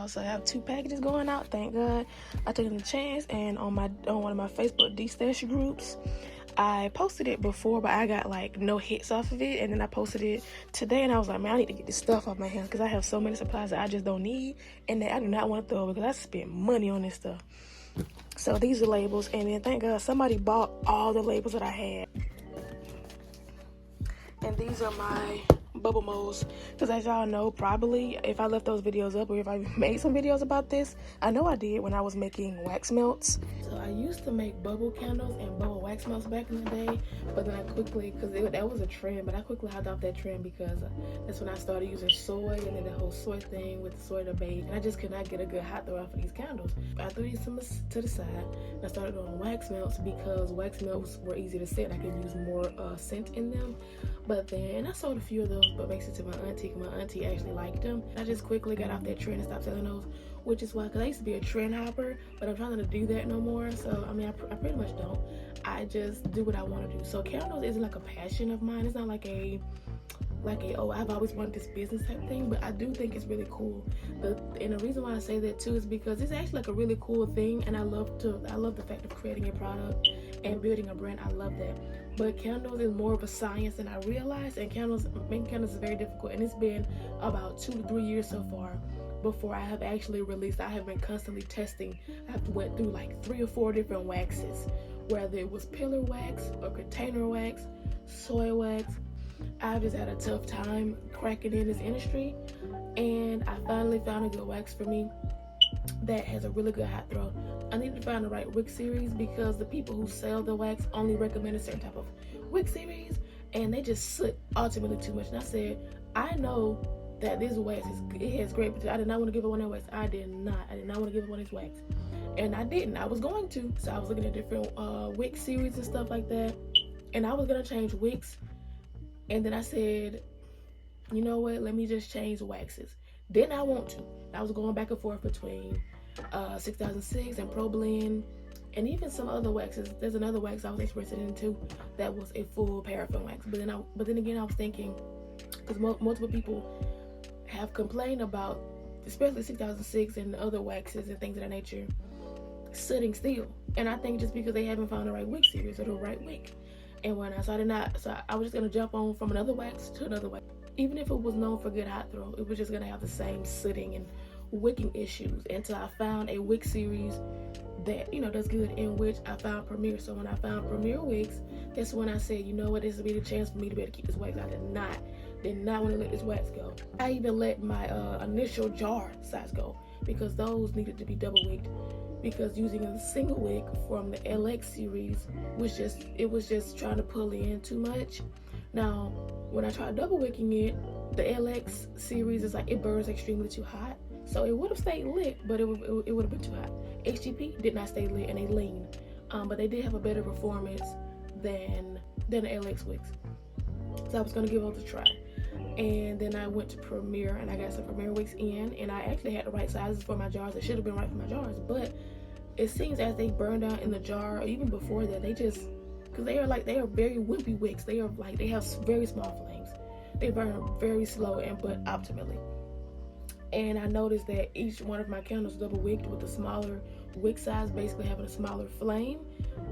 So I have 2 packages going out, thank God. I took a chance, and on one of my Facebook Destashing groups, I posted it before, but I got like no hits off of it, and then I posted it today, and I was like, man, I need to get this stuff off my hands because I have so many supplies that I just don't need and that I do not want to throw because I spent money on this stuff. So these are labels, and then thank God somebody bought all the labels that I had. And these are my bubble molds, because as y'all know, probably if I left those videos up or if I made some videos about this, I know I did when I was making wax melts. So I used to make bubble candles and bubble wax melts back in the day, but then I quickly, because that was a trend, but I quickly hopped off that trend because that's when I started using soy, and then the whole soy thing with the soy debate, and I just could not get a good hot throw off of these candles. I threw these to the side, and I started doing wax melts because wax melts were easy to set. I could use more scent in them. But then I sold a few of those, but makes it to my auntie. My auntie actually liked them. I just quickly got off that trend and stopped selling those, which is why, because I used to be a trend hopper, but I'm trying not to do that no more. So I mean, I pretty much don't. I just do what I want to do. So candles isn't like a passion of mine. It's not like a oh, I've always wanted this business type thing, but I do think it's really cool. And the reason why I say that too is because it's actually like a really cool thing, and I love the fact of creating a product and building a brand. I love that. But candles is more of a science than I realized, and making candles is very difficult, and it's been about 2 to 3 years so far before I have actually released. I have been constantly testing. I have went through like 3 or 4 different waxes, whether it was pillar wax or container wax, soy wax. I've just had a tough time cracking in this industry, and I finally found a good wax for me that has a really good hot throw. I need to find the right wick series because the people who sell the wax only recommend a certain type of wick series, and they just soot ultimately too much. And I said, I know that this wax has great potential. I did not want to give up on that wax. I did not want to give up on this wax, and I didn't. I was going to. So I was looking at different wick series and stuff like that, and I was gonna change wicks. And then I said, you know what? Let me just change waxes. Didn't I want to? I was going back and forth between 6006 and Pro Blend, and even some other waxes. There's another wax I was interested in too that was a full paraffin wax. But then again, I was thinking, because multiple people have complained about, especially 6006 and other waxes and things of that nature, sitting still. And I think just because they haven't found the right wick series or the right wick. And when I I was just gonna jump on from another wax to another wax. Even if it was known for good hot throw, it was just gonna have the same sitting and wicking issues until I found a wick series that, you know, does good, in which I found Premier. So when I found Premier wicks, that's when I said, you know what, this will be the chance for me to be able to keep this wax. I did not want to let this wax go. I even let my initial jar size go because those needed to be double wicked, because using a single wick from the LX series was just trying to pull in too much. Now, when I tried double wicking it, the LX series is like, it burns extremely too hot. So it would have stayed lit, but it would have been too hot. HGP did not stay lit, and they lean. But they did have a better performance than the LX wicks. So I was gonna give those a try. And then I went to Premier, and I got some Premier wicks in, and I actually had the right sizes for my jars. It should have been right for my jars, but it seems as they burned out in the jar, or even before that, because they are very wimpy wicks. They have very small flames. They burn very slow but optimally. And I noticed that each one of my candles double wicked with a smaller wick size, basically having a smaller flame.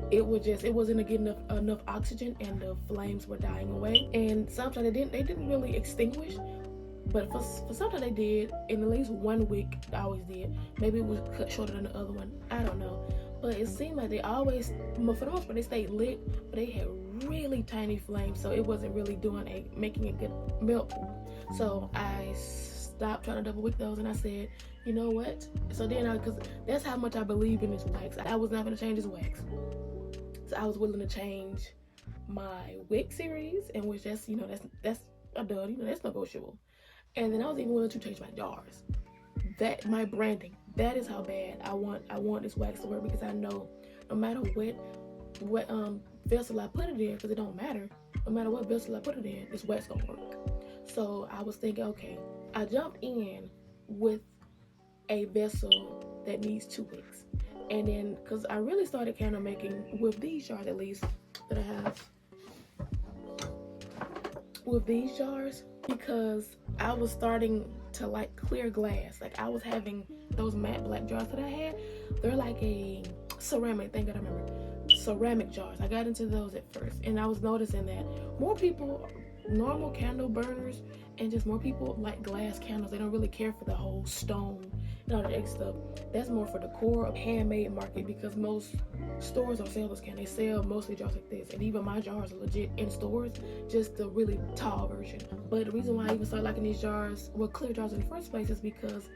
It wasn't getting enough oxygen, and the flames were dying away. And sometimes they didn't really extinguish, but for sometimes they did. In at least one wick, I always did. Maybe it was cut shorter than the other one. I don't know. But it seemed like they always, for the most part, they stayed lit, but they had really tiny flames, so it wasn't really making a good melt. So I stopped trying to double wick those, and I said, you know what? So then because that's how much I believe in this wax. I was not going to change this wax. So I was willing to change my wick series, and which that's a dud, that's negotiable. And then I was even willing to change my jars. That my branding. That is how bad I want this wax to work, because I know no matter what vessel I put it in, because it don't matter. No matter what vessel I put it in, this wax gonna work. So I was thinking, okay, I jumped in with a vessel that needs 2 wicks, and then because I really started kind of making with these jars, at least that I have with these jars, because I was starting to like clear glass. Like I was having those matte black jars that I had, they're like a ceramic, thank God I remember, ceramic jars. I got into those at first, and I was noticing that more people, normal candle burners, and just more people like glass candles. They don't really care for the whole stone and all that extra stuff. That's more for the core of handmade market, because most stores don't sell those candles. They sell mostly jars like this, and even my jars are legit in stores, just the really tall version. But the reason why I even started liking these jars, well, clear jars in the first place, is because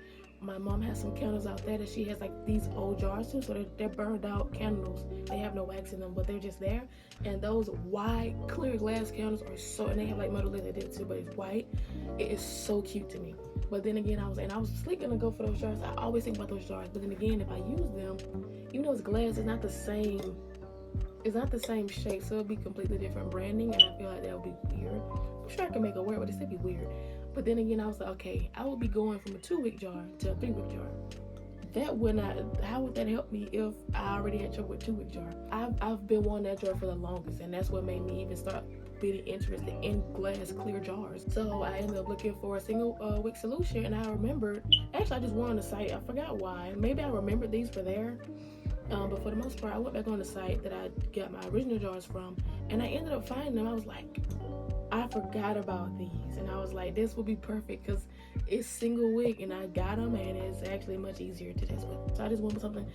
my mom has some candles out there that she has like these old jars too, so they're burned out candles. They have no wax in them, but they're just there. And those white clear glass candles are so, and they have like metal lid in it too, but it's white. It is so cute to me. But then again, I was thinking to go for those jars. I always think about those jars, but then again, if I use them, even though it's glass, it's not the same. It's not the same shape, so it'll be completely different branding, and I feel like that would be weird. I'm sure I can make it work, but it still be weird. But then again, I was like, okay, I would be going from a 2-wick jar to a 3-wick jar. That would not, how would that help me if I already had trouble with 2-wick jar? I've been wanting that jar for the longest, and that's what made me even start being interested in glass clear jars. So I ended up looking for a single wick solution, and I remembered, actually I just went on the site, I forgot why. Maybe I remembered these were there. But for the most part, I went back on the site that I got my original jars from, and I ended up finding them. I was like, I forgot about these, and I was like, this will be perfect because it's single wick, and I got them, and it's actually much easier to test with. So I just went with something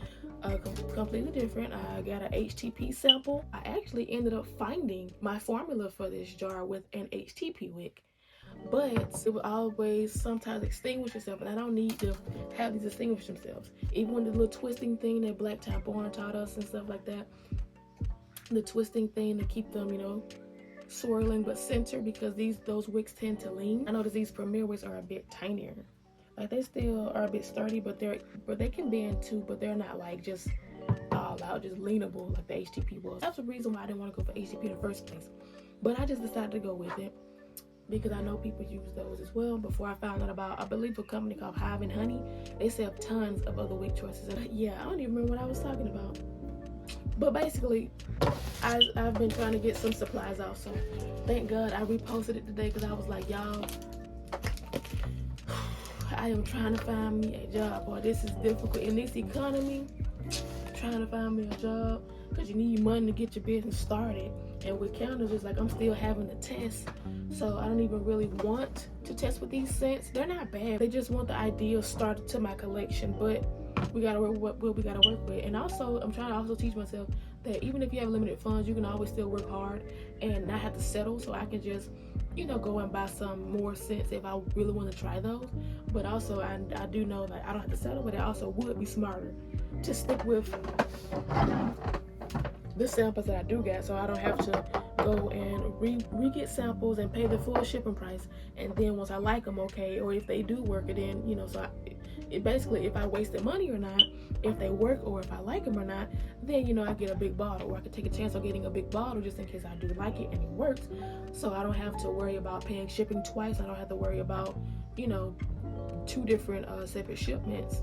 completely different. I got an HTP sample. I actually ended up finding my formula for this jar with an HTP wick, but it will always sometimes extinguish itself, and I don't need to have these extinguish themselves. Even with the little twisting thing that Black Top Born taught us and stuff like that, the twisting thing to keep them, you know, swirling but centered, because those wicks tend to lean. I noticed these Premier wicks are a bit tinier. Like they still are a bit sturdy, but they can bend too, but they're not like just all out, just leanable like the HTP was. That's the reason why I didn't want to go for HTP in the first place. But I just decided to go with it because I know people use those as well. Before I found out about, I believe, a company called Hive and Honey. They sell tons of other wick choices. And yeah, I don't even remember what I was talking about. But basically, I've been trying to get some supplies out, so thank God I reposted it today, because I was like, y'all, I am trying to find me a job. Boy, this is difficult in this economy, trying to find me a job, because you need money to get your business started. And with candles, it's like I'm still having to test, so I don't even really want to test with these scents. They're not bad. They just want the ideal start to my collection, but we gotta work what we gotta work with. And also, I'm trying to also teach myself that even if you have limited funds, you can always still work hard and not have to settle. So I can just, you know, go and buy some more scents if I really want to try those. But also, I do know that I don't have to settle, but it also would be smarter to stick with the samples that I do get, so I don't have to go and re-get samples and pay the full shipping price. And then once I like them, okay, or if they do work, it then, you know, so it basically, if I wasted money or not, if they work or if I like them or not, then, you know, I get a big bottle, or I could take a chance on getting a big bottle just in case I do like it and it works. So I don't have to worry about paying shipping twice. I don't have to worry about, you know, 2 different separate shipments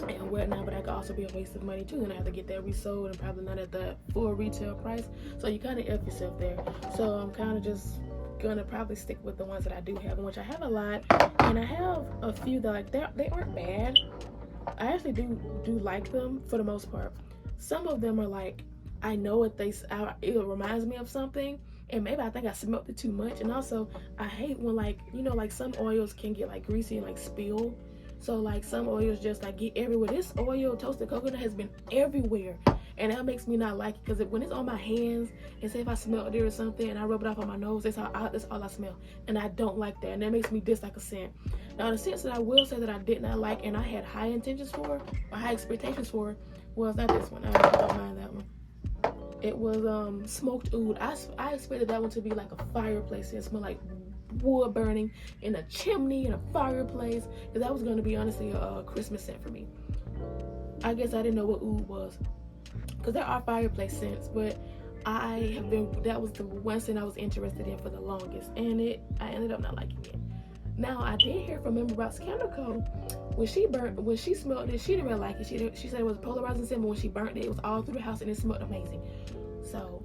and whatnot. But that could also be a waste of money too, and I have to get that resold and probably not at the full retail price. So you kind of F yourself there. So I'm kind of just gonna probably stick with the ones that I do have, which I have a lot, and I have a few that, like, they aren't bad. I actually do like them for the most part. Some of them are like, I know what it reminds me of something, and maybe I think I smelled it too much. And also, I hate when, like, you know, like some oils can get like greasy and like spill. So like some oils just like get everywhere. This oil, toasted coconut, has been everywhere, and that makes me not like it, because when it's on my hands, and say if I smell it or something and I rub it off on my nose, that's all I smell, and I don't like that, and that makes me dislike a scent. Now the scents that I will say that I did not like and I had high intentions for, or high expectations for, was not this one. I don't mind that one. It was smoked oud. I expected that one to be like a fireplace. It smelled like wood burning in a chimney, in a fireplace, because that was going to be honestly a Christmas scent for me. I guess I didn't know what oud was, because there are fireplace scents, but that was the one scent I was interested in for the longest, and I ended up not liking it. Now I did hear from Member Rock's Candle Co. When she smelled it, she didn't really like it. She said it was a polarizing scent, but when she burnt it was all through the house and it smelled amazing. So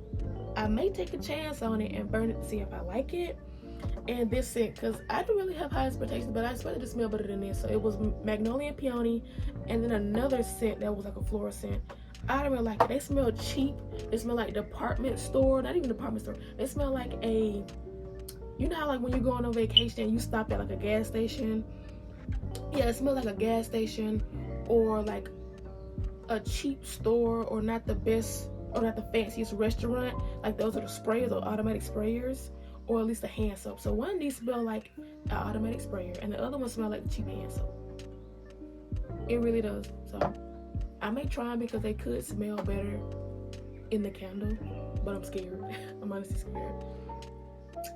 I may take a chance on it and burn it to see if I like it. and this scent, because I don't really have high expectations, but I expected it to smell better than this. So it was Magnolia and Peony, and then another scent that was like a floral scent. I didn't really like it. They smell cheap. They smell like department store, not even department store. They smell like a, you know how like when you're going on vacation and you stop at like a gas station? Yeah, it smells like a gas station, or like a cheap store, or not the best, or not the fanciest restaurant. Like those are the sprayers or automatic sprayers, or at least a hand soap. So one of these smell like an automatic sprayer, and the other one smell like the cheap hand soap. It really does. So I may try them because they could smell better in the candle, but I'm scared. I'm honestly scared.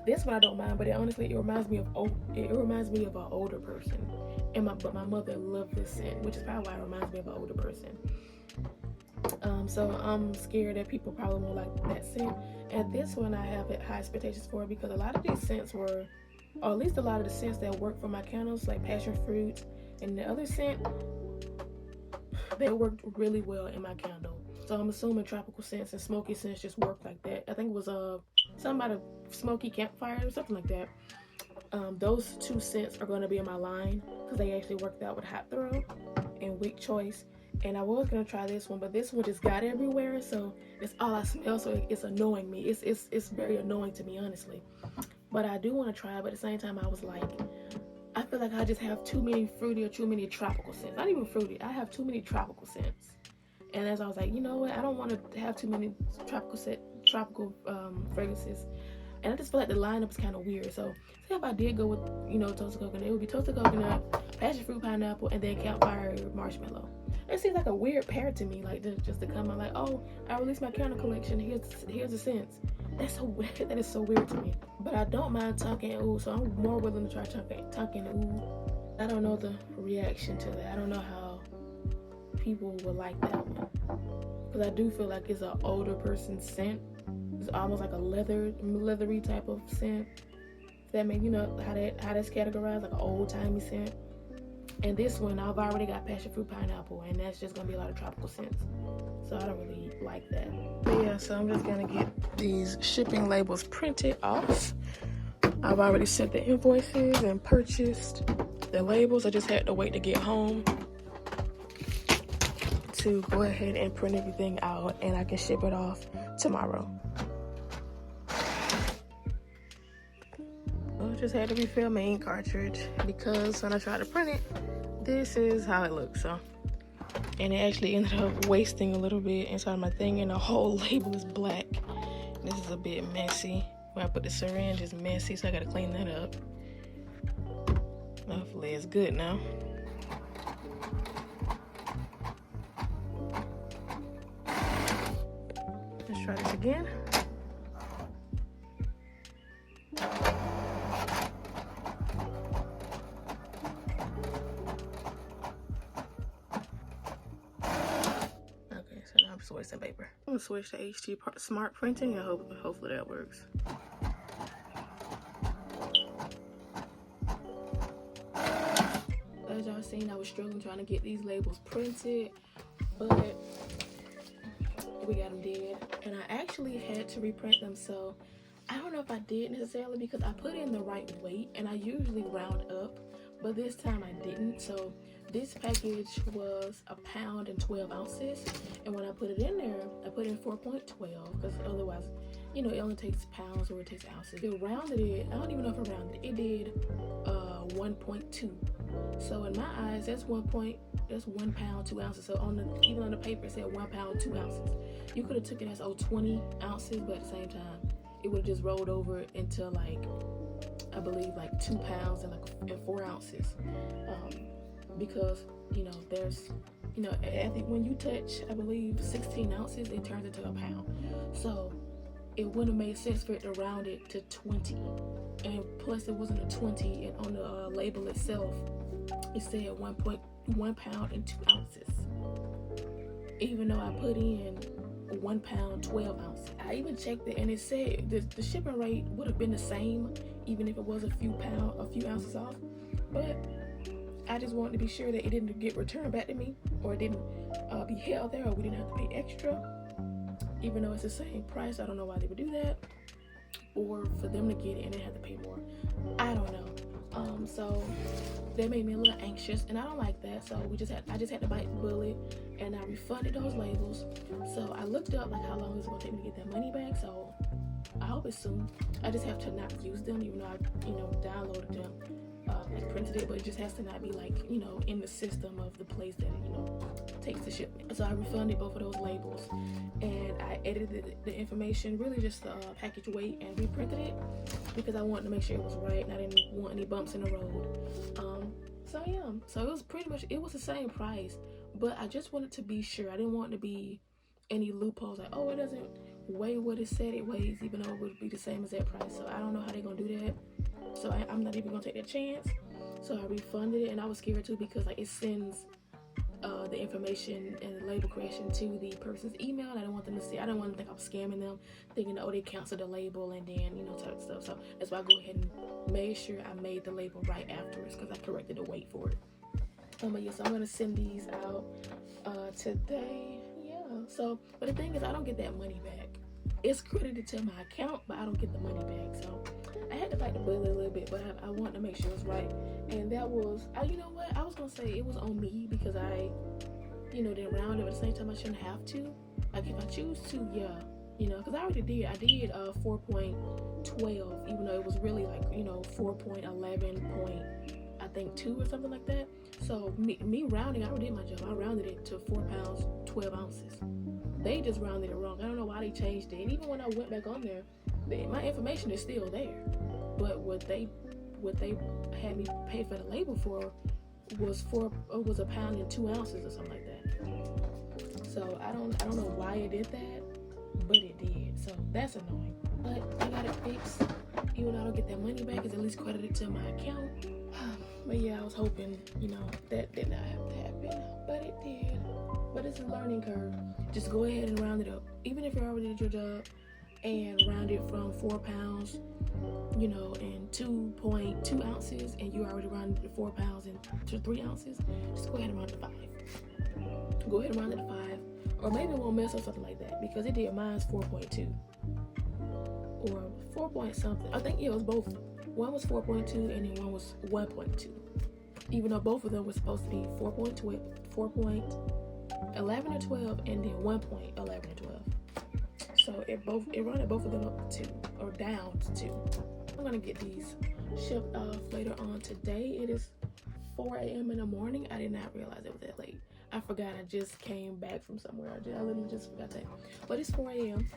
This one I don't mind, but it reminds me of an older person, and my mother loved this scent, which is probably why it reminds me of an older person. So I'm scared that people probably won't like that scent. And this one I have high expectations for, because a lot of these scents were, or at least a lot of the scents that work for my candles, like passion fruit and the other scent, they worked really well in my candle. So I'm assuming tropical scents and smoky scents just work like that. I think it was something about a smoky campfire or something like that. Those two scents are going to be in my line because they actually worked out with Hot Throw and Weak Choice. And I was going to try this one, but this one just got everywhere, so it's all I smell, so it's annoying me. It's very annoying to me, honestly. But I do want to try it, but at the same time I was like, I feel like I just have too many fruity or too many tropical scents. Not even fruity, I have too many tropical scents. And as I was like, you know what, I don't want to have too many tropical fragrances. And I just feel like the lineup is kind of weird. So say if I did go with, toasted coconut, it would be toasted coconut, passion fruit pineapple, and then campfire marshmallow. It seems like a weird pair to me, like just to come out like, oh, I released my candle collection, here's the scents. That's so weird. That is so weird to me. But I don't mind tonka and oud, so I'm more willing to try tonka and oud. I don't know the reaction to that. I don't know how people would like that one, because I do feel like it's an older person's scent. It's almost like a leathery type of scent. That makes, how that's categorized, like an old timey scent. And this one, I've already got passion fruit pineapple, and that's just gonna be a lot of tropical scents. So I don't really like that. But yeah, so I'm just gonna get these shipping labels printed off. I've already sent the invoices and purchased the labels. I just had to wait to get home to go ahead and print everything out, and I can ship it off tomorrow. I just had to refill my ink cartridge, because when I tried to print it, this is how it looks. So, and it actually ended up wasting a little bit inside my thing, and the whole label is black. This is a bit messy. Where I put the syringe is messy, so I gotta clean that up. Hopefully it's good now. Let's try this again. Switch some paper. I'm gonna switch to HT Smart Printing, and hopefully that works. As y'all seen, I was struggling trying to get these labels printed, but we got them did, and I actually had to reprint them. So I don't know if I did necessarily, because I put in the right weight, and I usually round up, but this time I didn't. So this package was 1 pound and 12 ounces, and when I put it in there, I put in 4.12, because otherwise, it only takes pounds or it takes ounces. It rounded it, I don't even know if I rounded it, it did 1.2. So in my eyes, that's 1 pound 2 ounces. So even on the paper it said 1 pound 2 ounces. You could have took it as 20 ounces, but at the same time, it would have just rolled over into I believe 2 pounds and 4 ounces. Because there's I think when you touch, I believe 16 ounces, it turns into a pound. So it wouldn't have made sense for it to round it to 20, and plus it wasn't a 20, and on the label itself it said 1 pound and 2 ounces, even though I put in 1 pound 12 ounces. I even checked it, and it said the shipping rate would have been the same even if it was a few ounces off, but I just wanted to be sure that it didn't get returned back to me, or it didn't be held there, or we didn't have to pay extra, even though it's the same price. I don't know why they would do that, or for them to get it and they have to pay more. I don't know. So that made me a little anxious, and I don't like that. So I just had to bite the bullet, and I refunded those labels. So I looked up like how long it's gonna take me to get that money back. So I hope it's soon. I just have to not use them, even though I downloaded them, like printed it, but it just has to not be like in the system of the place that takes the shipment. So I refunded both of those labels, and I edited the information, really just the package weight, and reprinted it because I wanted to make sure it was right and I didn't want any bumps in the road. So it was pretty much, it was the same price, but I just wanted to be sure. I didn't want to be any loopholes like, oh, it doesn't weigh what it said it weighs, even though it would be the same as that price. So I don't know how they're gonna do that. So I'm not even gonna take that chance. So I refunded it, and I was scared too because like it sends the information and the label correction to the person's email, and I don't want them to see. I don't want them to think I'm scamming them, thinking, oh, they canceled the label and then type stuff. So that's why I go ahead and made sure I made the label right afterwards because I corrected the weight for it. But yeah, so I'm gonna send these out today. Yeah. So, but the thing is, I don't get that money back. It's credited to my account, but I don't get the money back. So I had to bite the bullet a little bit, but I wanted to make sure it was right. And that was, you know what? I was gonna say it was on me because I, didn't round it, but at the same time I shouldn't have to. Like if I choose to, yeah, because I already did. I did 4.12, even though it was really like 4.11.2 or something like that. So me rounding, I already did my job. I rounded it to 4 pounds 12 ounces. They just rounded it wrong. I don't know why they changed it. And even when I went back on there, my information is still there. But what they had me pay for the label for was a pound and 2 ounces or something like that. So I don't know why it did that, but it did. So that's annoying. But I got it fixed. Even though I don't get that money back, it's at least credited to my account. But yeah, I was hoping, that did not have to happen, but it did. But it's a learning curve. Just go ahead and round it up. Even if you already did your job and round it from 4 pounds, and 2.2 ounces, and you already rounded it to 4 pounds and to 3 ounces, just go ahead and round it to 5. Go ahead and round it to 5. Or maybe it won't mess up something like that because it did mine's 4.2. Or 4 point something. I think it was both. One was 4.2 and then one was 1.2. Even though both of them were supposed to be 4.11 or 12, and then 1.11 or 12. So it rounded both of them up to 2 or down to 2. I'm gonna get these shipped off later on today. It is 4 a.m. in the morning. I did not realize it was that late. I forgot I just came back from somewhere. I literally just forgot that. But it's 4 a.m.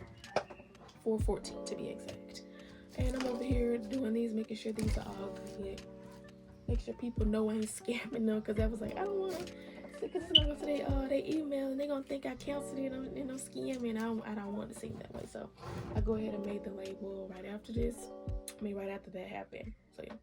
4:14 to be exact. And I'm over here doing these, making sure these are all good. Make sure people know I ain't scamming them, because I was like, I don't want to, because it's going to go to their email and they're going to think I canceled it and I'm scamming. I don't want to seem that way. So I go ahead and made the label right after this. Right after that happened. So yeah.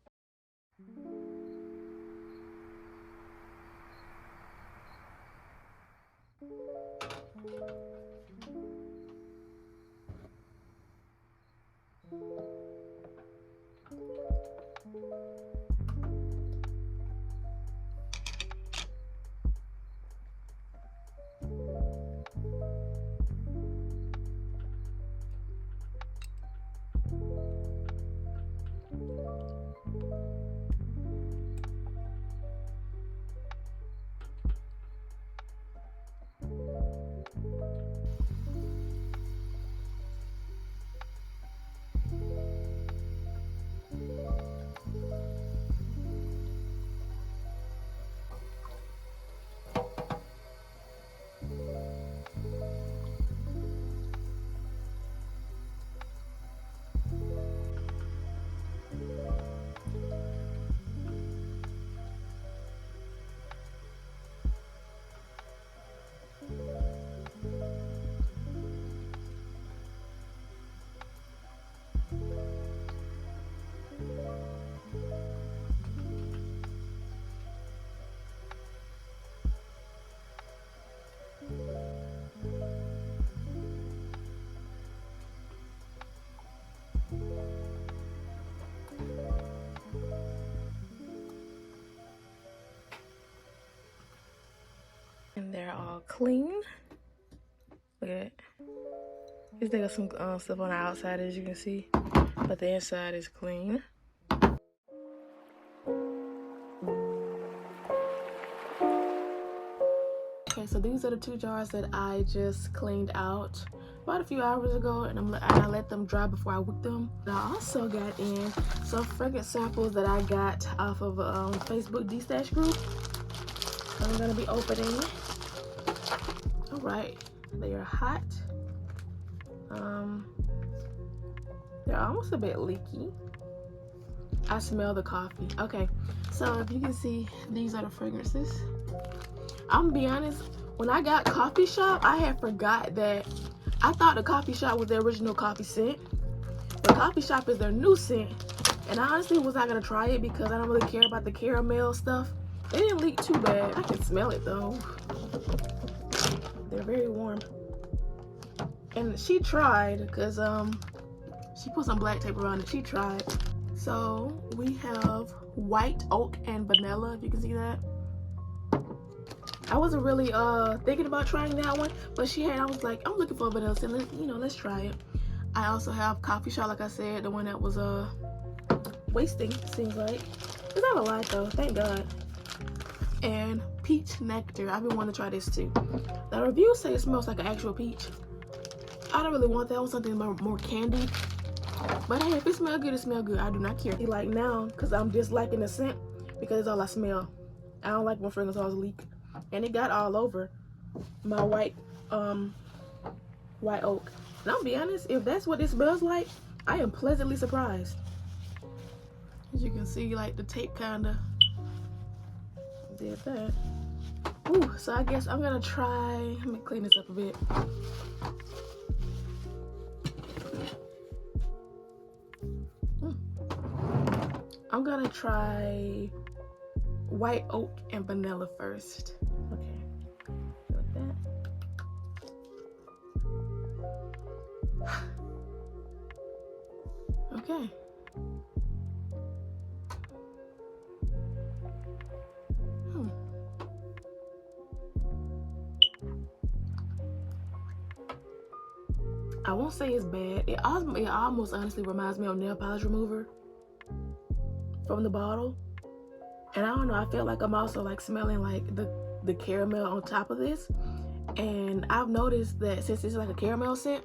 And they're all clean. Look at it. This thing got some stuff on the outside, as you can see, but the inside is clean. Okay, so these are the 2 jars that I just cleaned out about a few hours ago, and I let them dry before I wicked them. I also got in some fragrance samples that I got off of a Facebook Destash group. I'm gonna be opening. All right, they are hot. They're almost a bit leaky. I smell the coffee. Okay, so if you can see, these are the fragrances. I'm gonna be honest, when I got Coffee Shop, I had forgot that I thought the Coffee Shop was the original coffee scent. The Coffee Shop is their new scent. And I honestly was not gonna try it because I don't really care about the caramel stuff. They didn't leak too bad. I can smell it though. They're very warm. And she tried, because she put some black tape around it. She tried. So we have white oak and vanilla, if you can see that. I wasn't really thinking about trying that one, but I was like, I'm looking for vanilla, so let's try it. I also have Coffee Shop, like I said, the one that was wasting, seems like. It's not a lot though, thank God. And peach nectar. I've been wanting to try this too. The reviews say it smells like an actual peach. I don't really want that. I want something more candied. But hey, if it smells good, it smells good. I do not care. Like now, because I'm disliking the scent, because it's all I smell. I don't like when fragrance always leak. And it got all over my white oak. And I'll be honest, if that's what it smells like, I am pleasantly surprised. As you can see, like the tape kinda did that. Ooh, so I guess I'm gonna try, let me clean this up a bit. I'm gonna try white oak and vanilla first. Okay, like that. Okay. I won't say it's bad. It almost honestly reminds me of nail polish remover from the bottle. And I don't know, I feel like I'm also like smelling like the caramel on top of this. And I've noticed that since it's like a caramel scent,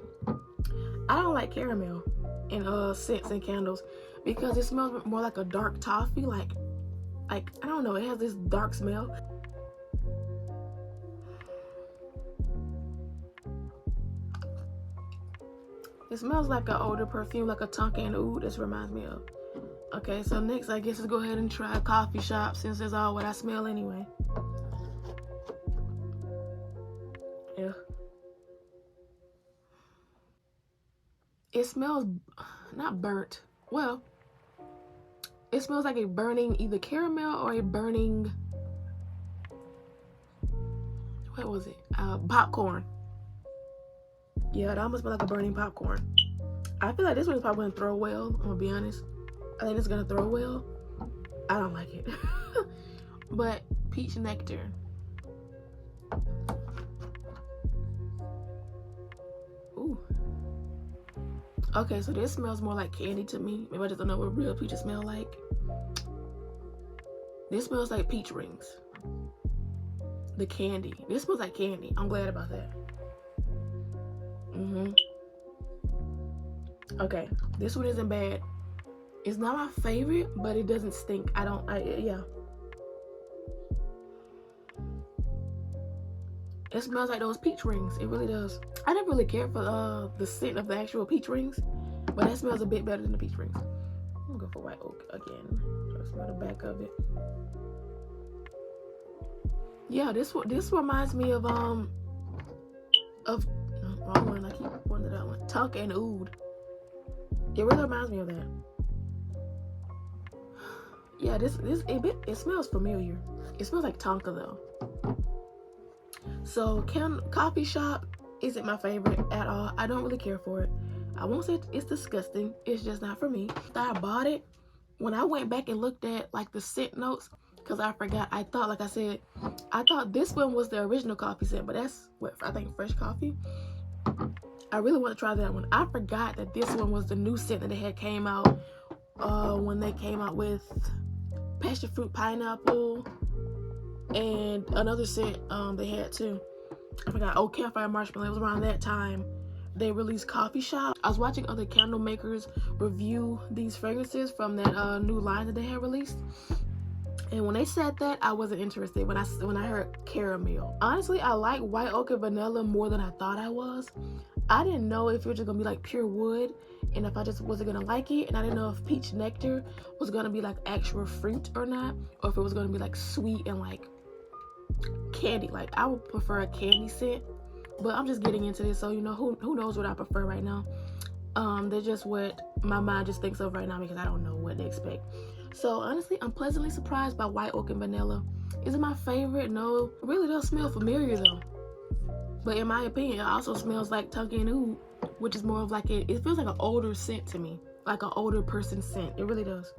I don't like caramel in scents and candles because it smells more like a dark toffee. Like I don't know, it has this dark smell. It smells like an older perfume, like a Tonka and Oud. This reminds me of. Okay, so next I guess let's go ahead and try Coffee Shop since it's all what I smell anyway. Yeah. It smells not burnt. Well, it smells like a burning either caramel or a burning, what was it? Popcorn. Yeah, it almost smells like a burning popcorn. I feel like this one's probably gonna throw well, I'm gonna be honest. I think it's gonna throw well. I don't like it. But peach nectar. Ooh. Okay, so this smells more like candy to me. Maybe I just don't know what real peaches smell like. This smells like peach rings. The candy. This smells like candy. I'm glad about that. Okay, this one isn't bad. It's not my favorite, but it doesn't stink. Yeah. It smells like those peach rings. It really does. I didn't really care for the scent of the actual peach rings, but that smells a bit better than the peach rings. I'm gonna go for white oak again. Try to smell the back of it. Yeah, this reminds me of wrong one. I keep pointing to that one. Tonka and Oud. It really reminds me of that. Yeah, it smells familiar. It smells like Tonka though. So Coffee Shop isn't my favorite at all. I don't really care for it. I won't say it's disgusting. It's just not for me. I bought it. When I went back and looked at like the scent notes, because I forgot, I thought, like I said, I thought this one was the original coffee scent, but that's what I think fresh coffee. I really want to try that one. I forgot that this one was the new scent that they had came out when they came out with passion fruit pineapple and another scent they had too. I forgot. Oh, campfire marshmallow. It was around that time they released Coffee Shop. I was watching other candle makers review these fragrances from that new line that they had released. And when they said that, I wasn't interested when I heard caramel. Honestly, I like white oak and vanilla more than I thought I was. I didn't know if it was just gonna be like pure wood and if I just wasn't gonna like it, and I didn't know if peach nectar was gonna be like actual fruit or not, or if it was gonna be like sweet and like candy. Like I would prefer a candy scent, but I'm just getting into this, so you know, who knows what I prefer right now. They're just what my mind just thinks of right now because I don't know what to expect. So honestly, I'm pleasantly surprised by white oak and vanilla. Is it my favorite? No, it really does smell familiar though. But in my opinion, it also smells like Tonka and Oud, which is more of like it feels like an older scent to me, like an older person scent. It really does.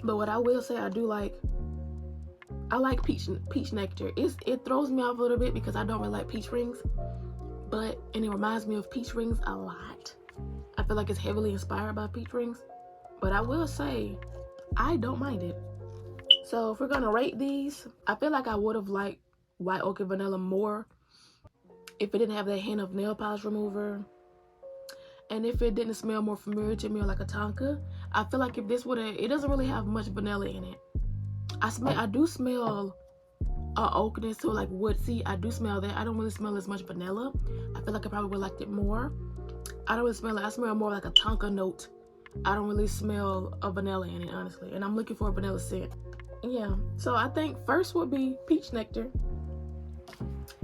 But what I will say, I like peach nectar. It throws me off a little bit because I don't really like peach rings, and it reminds me of peach rings a lot. I feel like it's heavily inspired by peach rings, but I will say I don't mind it. So if we're gonna rate these, I feel like I would have liked white oak and vanilla more if it didn't have that hint of nail polish remover, and if it didn't smell more familiar to me or like a Tonka. I feel like if this it doesn't really have much vanilla in it. I do smell oakness to like woodsy. I do smell that. I don't really smell as much vanilla. I feel like I probably would have liked it more. I don't really smell it. I smell more like a Tonka note. I don't really smell a vanilla in it, honestly. And I'm looking for a vanilla scent. Yeah. So I think first would be peach nectar.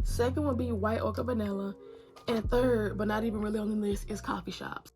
Second would be white oak and vanilla. And third, but not even really on the list, is coffee shops.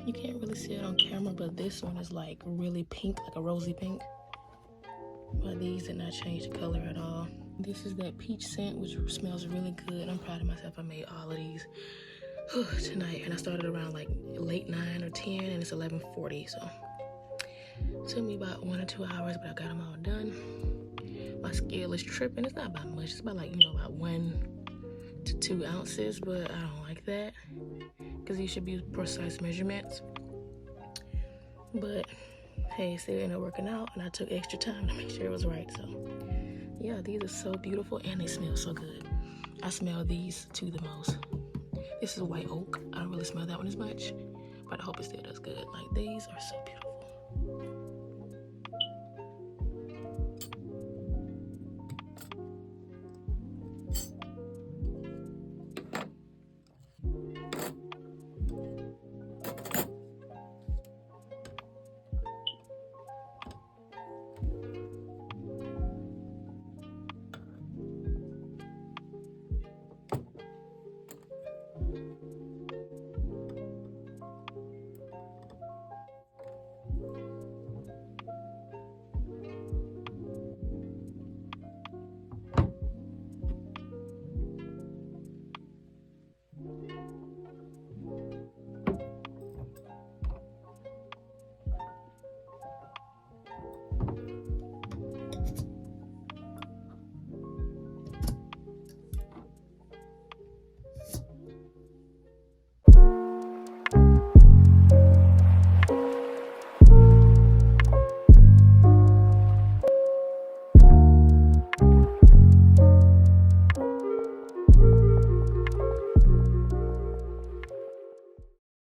You can't really see it on camera, but this one is like really pink, like a rosy pink. But these did not change the color at all. This is that peach scent, which smells really good. I'm proud of myself. I made all of these tonight, and I started around like late 9 or 10, and it's 11:40, so it took me about 1 or 2 hours, but I got them all done. My scale is tripping. It's not about much. It's about like, about 1 to 2 ounces, but I don't like that because you should use precise measurements. But hey, still ended up working out, and I took extra time to make sure it was right. So yeah, these are so beautiful, and they smell so good. I smell these two the most. This is white oak. I don't really smell that one as much, but I hope it still does good. Like, these are so beautiful.